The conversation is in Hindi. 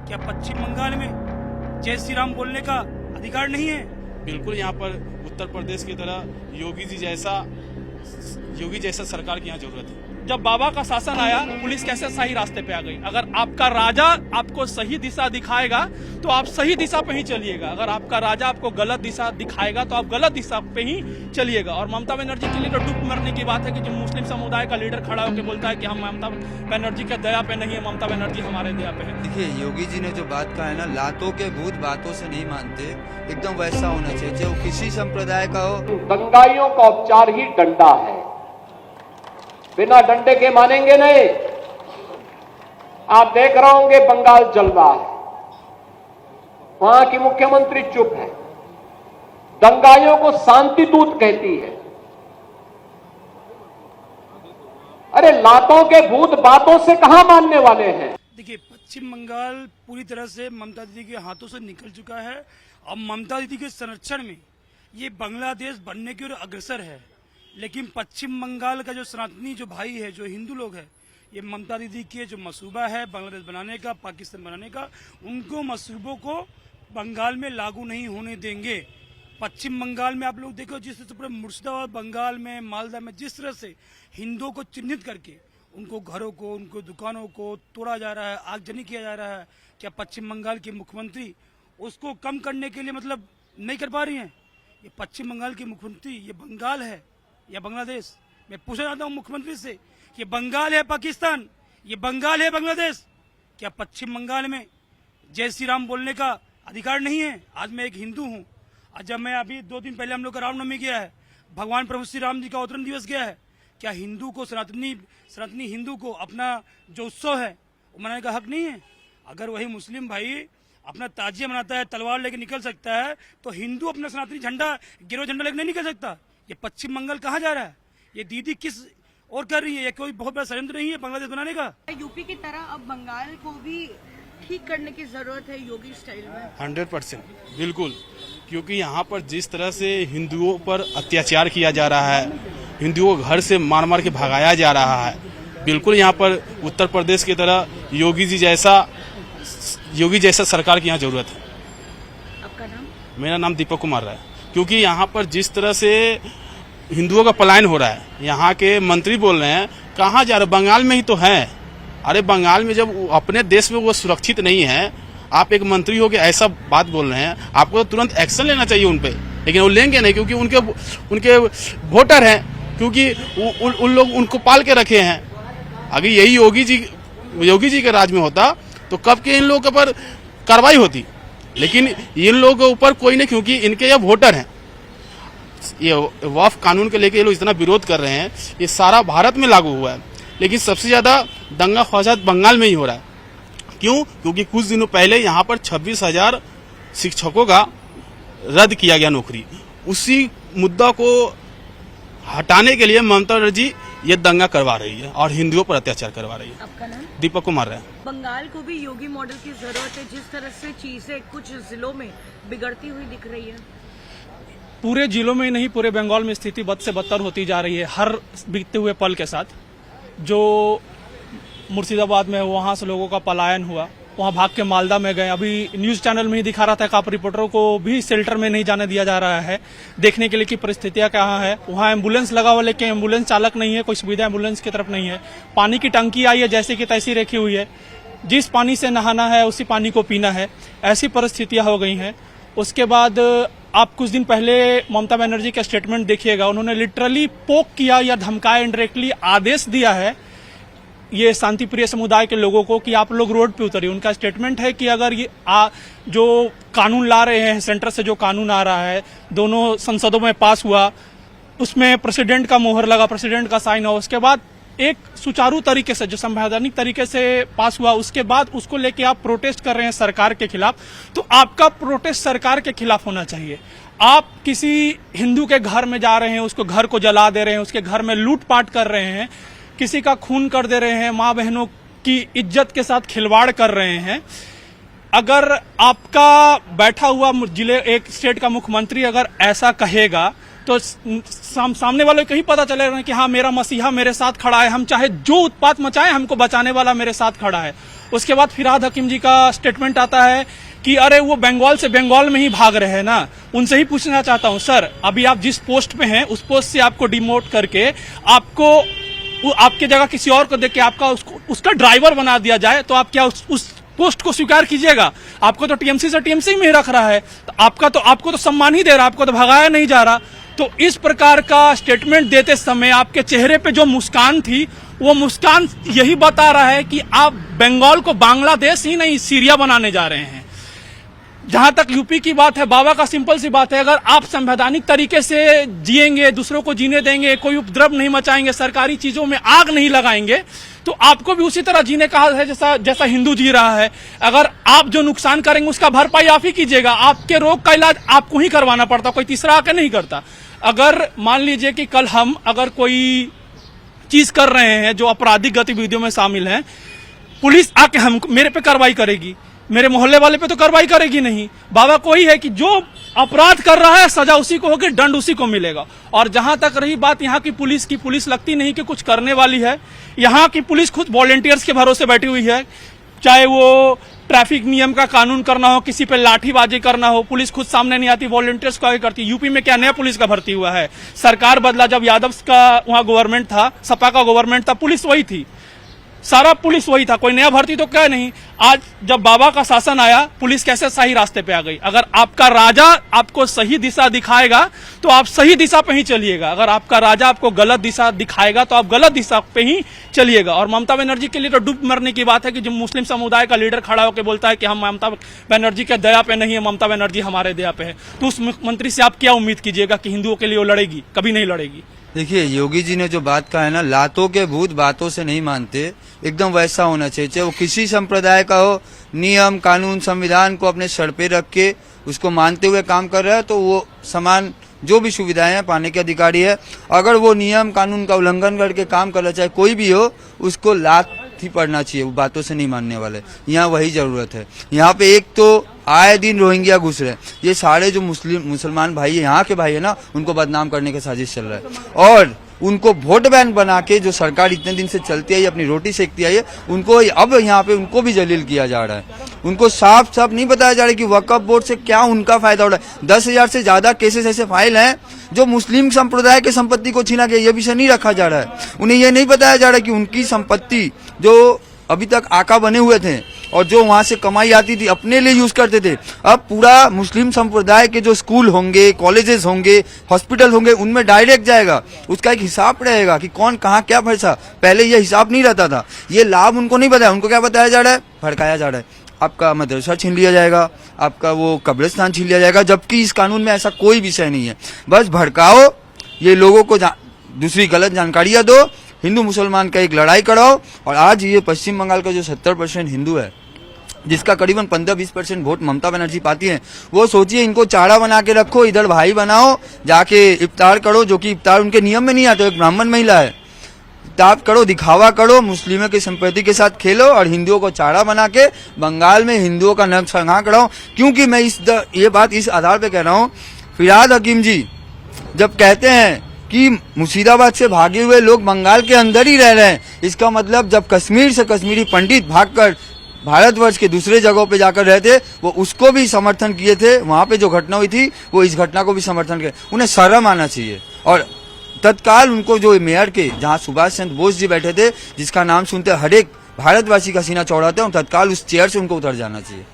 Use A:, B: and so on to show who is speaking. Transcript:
A: क्या पश्चिम बंगाल में जय श्री राम बोलने का अधिकार नहीं है?
B: बिल्कुल, यहाँ पर उत्तर प्रदेश की तरह योगी जैसा सरकार की यहाँ जरूरत है।
C: जब बाबा का शासन आया, पुलिस कैसे सही रास्ते पे आ गई। अगर आपका राजा आपको सही दिशा दिखाएगा तो आप सही दिशा पे ही चलिएगा, अगर आपका राजा आपको गलत दिशा दिखाएगा तो आप गलत दिशा पे ही चलिएगा। और ममता बनर्जी के लिए तो डूब मरने की बात है कि जो मुस्लिम समुदाय का लीडर खड़ा होकर बोलता है कि हम ममता बनर्जी के दया पे नहीं है, ममता बनर्जी हमारे दया पे है।
D: देखिए, योगी जी ने जो बात कहा है ना, लातों के भूत बातों से नहीं मानते, एकदम वैसा होना चाहिए, चाहे वो किसी संप्रदाय का हो।
E: दंगाइयों का उपचार ही डंडा है, बिना डंडे के मानेंगे नहीं। आप देख रहे होंगे बंगाल जल रहा है, वहां की मुख्यमंत्री चुप है, दंगाइयों को शांति दूत कहती है। अरे लातों के भूत बातों से कहां मानने वाले हैं।
A: देखिए, पश्चिम बंगाल पूरी तरह से ममता दीदी के हाथों से निकल चुका है। अब ममता दीदी के संरक्षण में ये बांग्लादेश बनने की ओर अग्रसर है। लेकिन पश्चिम बंगाल का जो सनातनी जो भाई है, जो हिंदू लोग हैं, ये ममता दीदी के जो मसूबा है बांग्लादेश बनाने का, पाकिस्तान बनाने का, उनको मसूबों को बंगाल में लागू नहीं होने देंगे। पश्चिम बंगाल में आप लोग देखो, जिस तरह से पूरे मुर्शिदाबाद, बंगाल में, मालदा में जिस तरह से हिंदुओं को चिन्हित करके उनको घरों को, उनको दुकानों को तोड़ा जा रहा है, आगजनी किया जा रहा है, क्या पश्चिम बंगाल के मुख्यमंत्री उसको कम करने के लिए मतलब नहीं कर पा रही हैं? ये पश्चिम बंगाल की मुख्यमंत्री, ये बंगाल है या बांग्लादेश? मैं पूछना चाहता हूँ मुख्यमंत्री से, ये बंगाल है पाकिस्तान, ये बंगाल है बांग्लादेश? क्या पश्चिम बंगाल में जय श्री राम बोलने का अधिकार नहीं है? आज मैं एक हिंदू हूँ, आज जब मैं अभी 2 दिन पहले हम लोग का रामनवमी गया है, भगवान प्रभु श्री राम जी का अवतरण दिवस गया है। क्या हिंदू को, सनातनी हिंदू को अपना जो उत्सव है वो मनाने का हक नहीं है? अगर वही मुस्लिम भाई अपना ताजिया मनाता है, तलवार लेके निकल सकता है, तो हिंदू अपना सनातनी झंडा, गिरो झंडा लेके नहीं निकल सकता। ये पश्चिम बंगाल कहाँ जा रहा है? ये दीदी किस और कर रही है? ये कोई बहुत बड़ा षड्यंत्र नहीं है बांग्लादेश बनाने का?
F: यूपी की तरह अब बंगाल को भी ठीक करने की जरूरत है योगी स्टाइल में।
B: 100% बिल्कुल, क्योंकि यहाँ पर जिस तरह से हिंदुओं पर अत्याचार किया जा रहा है, हिंदुओं को घर से मार मार के भगाया जा रहा है, बिल्कुल यहाँ पर उत्तर प्रदेश की तरह योगी जैसा सरकार की यहाँ जरूरत है।
F: आपका नाम?
B: मेरा नाम दीपक कुमार है। क्योंकि यहाँ पर जिस तरह से हिंदुओं का पलायन हो रहा है, यहाँ के मंत्री बोल रहे हैं कहाँ जा रहे, बंगाल में ही तो है। अरे बंगाल में जब अपने देश में वो सुरक्षित नहीं है, आप एक मंत्री हो के ऐसा बात बोल रहे हैं, आपको तो तुरंत एक्शन लेना चाहिए उन पे, लेकिन वो लेंगे नहीं, क्योंकि उनके वोटर हैं, क्योंकि उन लोग उनको पाल के रखे हैं। अगर यही योगी जी के राज में होता तो कब के इन लोगों के ऊपर कार्रवाई होती, लेकिन इन लोगों के ऊपर कोई नहीं, क्योंकि इनके ये वोटर हैं। ये वक्फ कानून के लेके ये लोग इतना विरोध कर रहे हैं, ये सारा भारत में लागू हुआ है, लेकिन सबसे ज्यादा दंगा फसाद बंगाल में ही हो रहा है। क्यों? क्योंकि कुछ दिनों पहले यहाँ पर 26,000 शिक्षकों का रद्द किया गया नौकरी। उसी मुद्दा को हटाने के लिए ममता बनर्जी ये दंगा करवा रही है और हिंदुओं पर अत्याचार करवा रही है।
F: आपका नाम?
B: दीपक कुमार है।
F: बंगाल को भी योगी मॉडल की जरूरत है, जिस तरह से चीजें कुछ जिलों में बिगड़ती हुई दिख रही है।
C: पूरे जिलों में नहीं, पूरे बंगाल में स्थिति बद से बदतर होती जा रही है हर बीतते हुए पल के साथ। जो मुर्शिदाबाद में वहां से लोगों का पलायन हुआ, वहां भाग के मालदा में गए। अभी न्यूज चैनल में ही दिखा रहा था कि आप रिपोर्टरों को भी शेल्टर में नहीं जाने दिया जा रहा है, देखने के लिए कि परिस्थितियां कहाँ है। वहां एम्बुलेंस लगा हुआ, लेकिन एम्बुलेंस चालक नहीं है, कोई सुविधा एम्बुलेंस की तरफ नहीं है। पानी की टंकी आई है, जैसे कि तैसी रखी हुई है, जिस पानी से नहाना है उसी पानी को पीना है, ऐसी परिस्थितियां हो गई हैं। उसके बाद आप कुछ दिन पहले ममता बनर्जी का स्टेटमेंट देखिएगा, उन्होंने लिटरली पोक किया या धमकाया, इनडायरेक्टली आदेश दिया है ये शांतिप्रिय समुदाय के लोगों को कि आप लोग रोड पे उतरिए। उनका स्टेटमेंट है कि अगर ये जो कानून ला रहे हैं, सेंटर से जो कानून आ रहा है, दोनों संसदों में पास हुआ, उसमें प्रेसिडेंट का मोहर लगा, प्रेसिडेंट का साइन हुआ, उसके बाद एक सुचारू तरीके से, जो संवैधानिक तरीके से पास हुआ, उसके बाद उसको लेके आप प्रोटेस्ट कर रहे हैं सरकार के खिलाफ, तो आपका प्रोटेस्ट सरकार के खिलाफ होना चाहिए। आप किसी हिंदू के घर में जा रहे हैं, उसको घर को जला दे रहे हैं, उसके घर में लूटपाट कर रहे हैं, किसी का खून कर दे रहे हैं, माँ बहनों की इज्जत के साथ खिलवाड़ कर रहे हैं। अगर आपका बैठा हुआ जिले एक स्टेट का मुख्यमंत्री अगर ऐसा कहेगा तो सामने वालों को ही पता चलेगा कि हाँ, मेरा मसीहा मेरे साथ खड़ा है, हम चाहे जो उत्पात मचाएं, हमको बचाने वाला मेरे साथ खड़ा है। उसके बाद फिरहाद हकीम जी का स्टेटमेंट आता है कि अरे वो बंगाल से बंगाल में ही भाग रहे हैं ना। उनसे ही पूछना चाहता हूं, सर अभी आप जिस पोस्ट पे हैं उस पोस्ट से आपको डिमोट करके आपको आपके जगह किसी और को देख के आपका उसका ड्राइवर बना दिया जाए तो आप क्या उस पोस्ट को स्वीकार कीजिएगा? आपको तो टीएमसी से टीएमसी में ही रख रहा है, तो आपको तो सम्मान ही दे रहा है, आपको तो भगाया नहीं जा रहा। तो इस प्रकार का स्टेटमेंट देते समय आपके चेहरे पे जो मुस्कान थी वो मुस्कान यही बता रहा है कि आप बंगाल को बांग्लादेश ही नहीं सीरिया बनाने जा रहे हैं। जहां तक यूपी की बात है, बाबा का सिंपल सी बात है, अगर आप संवैधानिक तरीके से जिएंगे, दूसरों को जीने देंगे, कोई उपद्रव नहीं मचाएंगे, सरकारी चीजों में आग नहीं लगाएंगे, तो आपको भी उसी तरह जीने का है जैसा हिंदू जी रहा है। अगर आप जो नुकसान करेंगे उसका भरपाई आप ही कीजिएगा। आपके रोग का इलाज आपको ही करवाना पड़ता, कोई तीसरा आके नहीं करता। अगर मान लीजिए कि कल हम अगर कोई चीज कर रहे हैं जो आपराधिक गतिविधियों में शामिल है, पुलिस आके हम मेरे पे कार्रवाई करेगी, मेरे मोहल्ले वाले पे तो कार्रवाई करेगी नहीं। बाबा कोई है कि जो अपराध कर रहा है सजा उसी को होगी, दंड उसी को मिलेगा। और जहां तक रही बात यहाँ की पुलिस लगती नहीं कि कुछ करने वाली है। यहाँ की पुलिस खुद वॉलेंटियर्स के भरोसे बैठी हुई है। चाहे वो ट्रैफिक नियम का कानून करना हो, किसी पे लाठीबाजी करना हो, पुलिस खुद सामने नहीं आती, वॉलेंटियर्स को आगे करती। यूपी में क्या नया पुलिस का भर्ती हुआ है? सरकार बदला, जब यादव का वहां गवर्नमेंट था, सपा का गवर्नमेंट था, पुलिस वही थी, सारा पुलिस वही था, कोई नया भर्ती तो क्या नहीं। आज जब बाबा का शासन आया, पुलिस कैसे सही रास्ते पे आ गई। अगर आपका राजा आपको सही दिशा दिखाएगा तो आप सही दिशा पे ही चलिएगा, अगर आपका राजा आपको गलत दिशा दिखाएगा तो आप गलत दिशा पे ही चलिएगा। और ममता बनर्जी के लिए तो डूब मरने की बात है कि जब मुस्लिम समुदाय का लीडर खड़ा होकर बोलता है कि हम ममता बनर्जी के दया पे नहीं है, ममता बनर्जी हमारे दया पे है, तो उस मुख्यमंत्री से आप क्या उम्मीद कीजिएगा कि हिंदुओं के लिए वो लड़ेगी? कभी नहीं लड़ेगी।
D: देखिए, योगी जी ने जो बात कहा है ना, लातों के भूत बातों से नहीं मानते, एकदम वैसा होना चाहिए। चाहे वो किसी संप्रदाय का हो, नियम कानून संविधान को अपने सर पे रख के उसको मानते हुए काम कर रहा है तो वो समान जो भी सुविधाएं हैं पाने के अधिकारी है। अगर वो नियम कानून का उल्लंघन करके काम कर रहा, चाहे कोई भी हो, उसको लात ही पड़ना चाहिए। वो बातों से नहीं मानने वाले, यहाँ वही जरूरत है। यहाँ पे एक तो आए दिन रोहिंग्या घुस रहे हैं, ये सारे जो मुसलमान भाई है, यहाँ के भाई है ना, उनको बदनाम करने का साजिश चल रहा है। और उनको वोट बैंक बना के जो सरकार इतने दिन से चलती आई, अपनी रोटी सेकती आई है, उनको अब यहाँ पे उनको भी जलील किया जा रहा है। उनको साफ साफ नहीं बताया जा रहा है कि वक्फ बोर्ड से क्या उनका फायदा हो रहा है। 10,000 से ज्यादा केसेस ऐसे फाइल हैं जो मुस्लिम संप्रदाय के संपत्ति को छीना गया, ये विषय नहीं रखा जा रहा है। उन्हें ये नहीं बताया जा रहा है कि उनकी संपत्ति जो अभी तक आका बने हुए थे और जो वहां से कमाई आती थी अपने लिए यूज करते थे, अब पूरा मुस्लिम संप्रदाय के जो स्कूल होंगे, कॉलेजेस होंगे, हॉस्पिटल होंगे, उनमें डायरेक्ट जाएगा। उसका एक हिसाब रहेगा कि कौन कहाँ क्या पैसा, पहले ये हिसाब नहीं रहता था। ये लाभ उनको नहीं बताया। उनको क्या बताया जा रहा है? भड़काया जा रहा है, आपका मदरसा छीन लिया जाएगा, आपका वो कब्रिस्तान छीन लिया जाएगा, जबकि इस कानून में ऐसा कोई विषय नहीं है। बस भड़काओ, ये लोगों को दूसरी गलत जानकारियां दो, हिंदू मुसलमान का एक लड़ाई कराओ। और आज ये पश्चिम बंगाल का जो 70% हिंदू है, जिसका करीबन 15-20% वोट ममता बनर्जी पाती है, वो सोचिए इनको चारा बना के रखो, इधर भाई बनाओ, जाके इफ्तार करो, जो कि इफ्तार उनके नियम में नहीं आता। एक ब्राह्मण महिला है, इफ्तार करो, दिखावा करो, मुस्लिमों की संपत्ति के साथ खेलो और हिंदुओं को चारा बना के बंगाल में हिंदुओं का नरसंहार कराओ। क्योंकि मैं ये बात इस आधार पे कह रहा हूँ, फिरहाद हकीम जी जब कहते हैं कि मुर्शिदाबाद से भागे हुए लोग बंगाल के अंदर ही रह रहे हैं, इसका मतलब जब कश्मीर से कश्मीरी पंडित भागकर भारतवर्ष के दूसरे जगहों पे जाकर रहे थे, वो उसको भी समर्थन किए थे। वहां पे जो घटना हुई थी वो इस घटना को भी समर्थन किया। उन्हें शर्म आना चाहिए। और तत्काल उनको जो मेयर के, जहां सुभाष चंद्र बोस जी बैठे थे, जिसका नाम सुनते हर एक भारतवासी का सीना चौड़ाता है, तत्काल उस चेयर से उनको उतर जाना चाहिए।